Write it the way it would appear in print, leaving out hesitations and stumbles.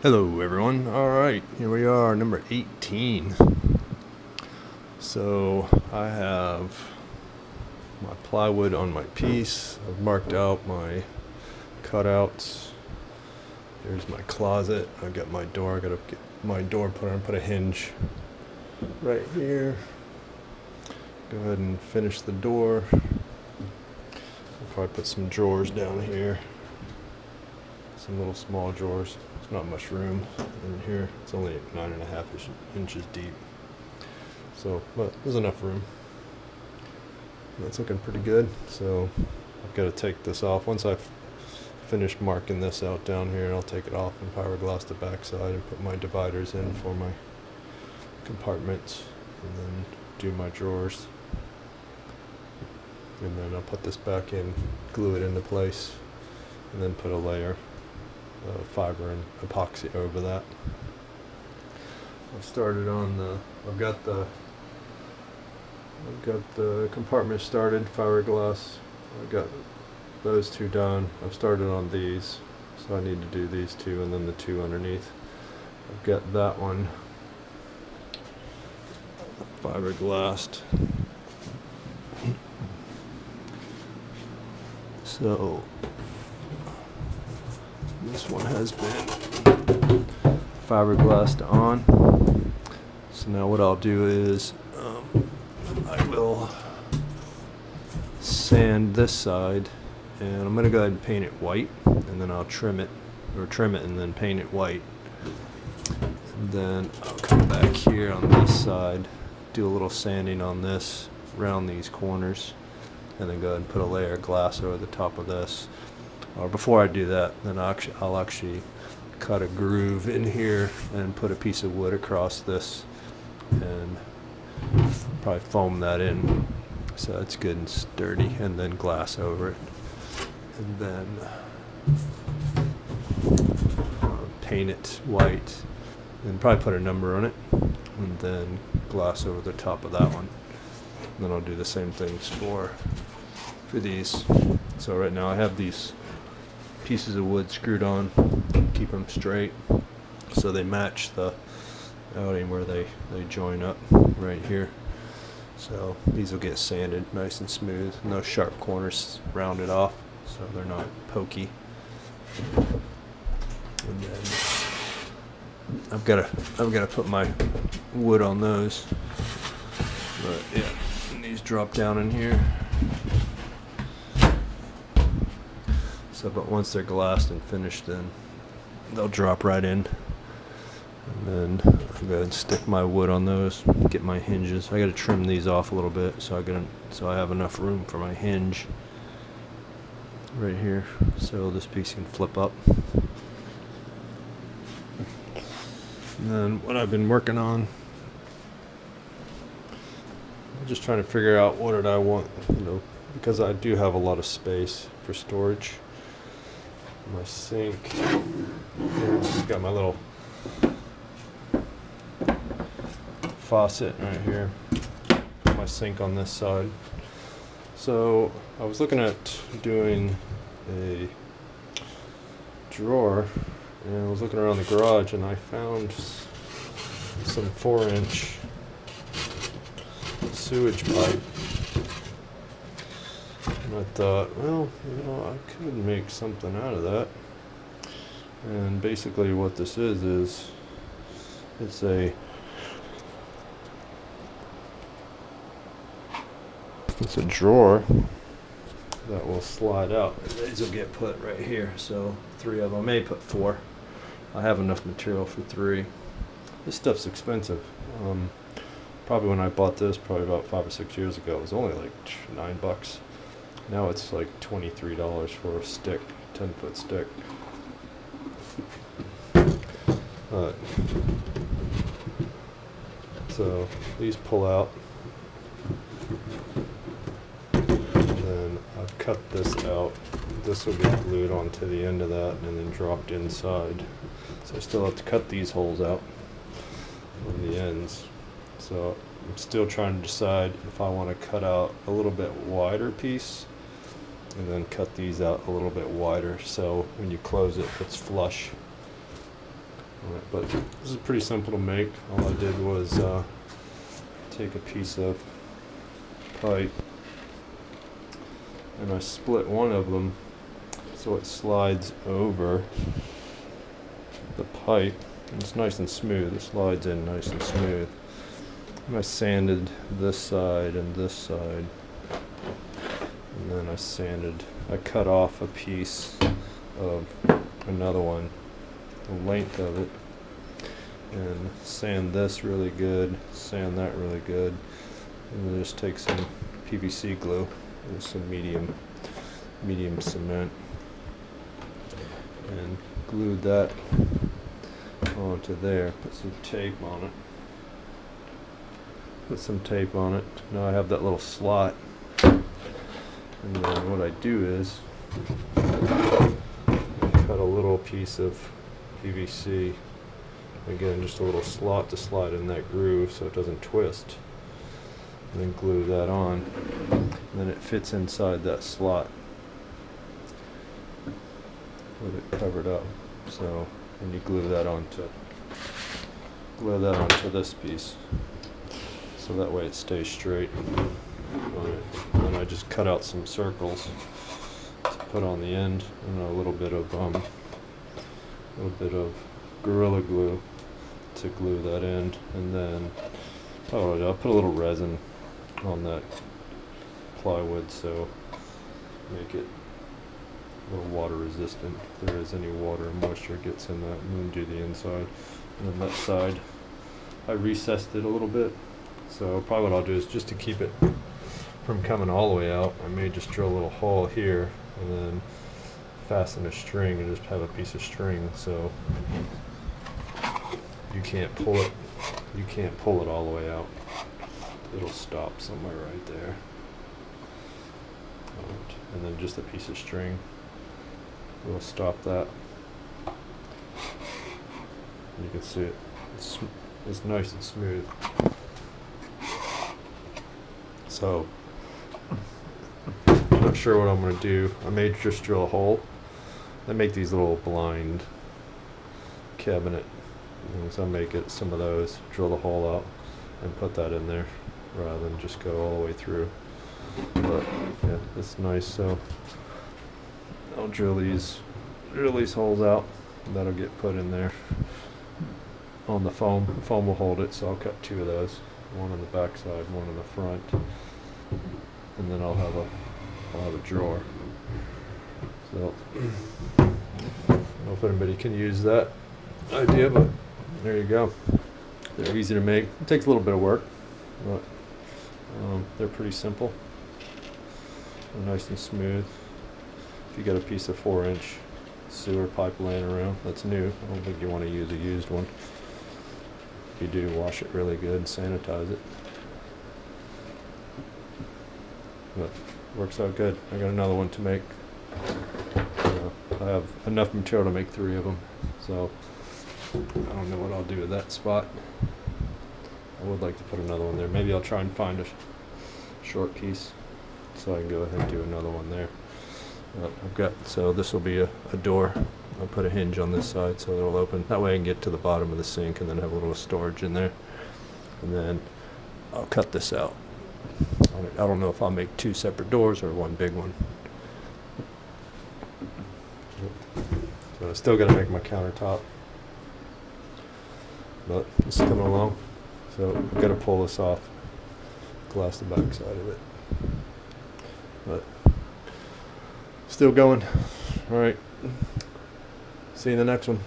Hello everyone. Alright, here we are, number 18. So I have my plywood on my piece. I've marked out my cutouts. There's my closet. I've got my door. I gotta get my door put on, put a hinge right here. Go ahead and finish the door. I'll probably put some drawers down here. Some little small drawers. There's not much room in here. It's only 9.5 inches deep. So, but there's enough room. That's looking pretty good. So I've got to take this off. Once I've finished marking this out down here, I'll take it off and fiberglass the backside and put my dividers in for my compartments, and then do my drawers. And then I'll put this back in, glue it into place, and then put a layer fiber and epoxy over that. I've started on the, I've got the compartment started, fiberglass. I've got those two done. I've started on these, so I need to do these two and then the two underneath. I've got that one fiberglassed. So this one has been fiberglassed on. So now what I'll do is I will sand this side, and I'm going to go ahead and paint it white, and then I'll trim it and then paint it white. And then I'll come back here on this side, do a little sanding on this around these corners, and then go ahead and put a layer of glass over the top of this. Or before I do that, then I'll actually cut a groove in here and put a piece of wood across this and probably foam that in so it's good and sturdy, and then glass over it, and then paint it white and probably put a number on it, and then glass over the top of that one. And then I'll do the same things for these. So right now I have these pieces of wood screwed on, keep them straight so they match the outing where they join up right here. So these will get sanded nice and smooth, no sharp corners, rounded off so they're not pokey. And then I've got to put my wood on those, but yeah, and these drop down in here. So, but once they're glassed and finished, then they'll drop right in. And then I'll go ahead and stick my wood on those, get my hinges. I got to trim these off a little bit so I have enough room for my hinge right here, so this piece can flip up. And then what I've been working on, I'm just trying to figure out what did I want, because I do have a lot of space for storage. My sink, I've got my little faucet right here, my sink on this side. So I was looking at doing a drawer, and I was looking around the garage, and I found some 4-inch sewage pipe. And I thought, well, I could make something out of that. And basically what this is it's a drawer that will slide out. These will get put right here, so 3 of them. I may put 4. I have enough material for 3. This stuff's expensive. Probably when I bought this, probably about 5 or 6 years ago, it was only like $9. Now it's like $23 for a stick, 10-foot stick. So these pull out, and then I've cut this out. This will get glued onto the end of that and then dropped inside. So I still have to cut these holes out on the ends. So I'm still trying to decide if I want to cut out a little bit wider piece and then cut these out a little bit wider, so when you close it, it's flush. Alright, but this is pretty simple to make. All I did was take a piece of pipe and I split one of them so it slides over the pipe. And it's nice and smooth. It slides in nice and smooth. And I sanded this side and this side. And then I cut off a piece of another one, the length of it, and sand this really good, sand that really good, and then just take some PVC glue and some medium cement and glue that onto there. Put some tape on it. Now I have that little slot, and then what I do is cut a little piece of PVC, again just a little slot to slide in that groove so it doesn't twist, and then glue that on, and then it fits inside that slot with it covered up. So, and you glue that onto this piece, so that way it stays straight on it. And then I just cut out some circles to put on the end, and a little bit of Gorilla Glue to glue that end, and then I'll put a little resin on that plywood so make it a little water resistant. If there is any water or moisture gets in that, and then do the inside. And then that side I recessed it a little bit, so probably what I'll do is, just to keep it from coming all the way out, I may just drill a little hole here and then fasten a string and just have a piece of string so you can't pull it all the way out. It'll stop somewhere right there. And then just a piece of string will stop that. You can see it. It's nice and smooth. So I'm not sure what I'm going to do. I may just drill a hole. I make these little blind cabinet things. I'll make it some of those, drill the hole out and put that in there rather than just go all the way through. But yeah, it's nice. So I'll drill these holes out, and that'll get put in there on the foam. The foam will hold it, so I'll cut 2 of those, one on the back side, one on the front, and then I'll have a drawer. So I don't know if anybody can use that idea, but there you go. They're easy to make. It takes a little bit of work, but they're pretty simple. They're nice and smooth. If you got a piece of 4-inch sewer pipe laying around that's new, I don't think you want to use a used one. If you do, wash it really good and sanitize it. But it works out good. I got another one to make. I have enough material to make 3 of them, so I don't know what I'll do with that spot. I would like to put another one there. Maybe I'll try and find a short piece so I can go ahead and do another one there. So this will be a door. I'll put a hinge on this side so it'll open. That way I can get to the bottom of the sink and then have a little storage in there. And then I'll cut this out. I don't know if I'll make 2 separate doors or one big one. So I still got to make my countertop, but it's coming along. So I've got to pull this off, glass the back side of it, but still going. All right, see you in the next one.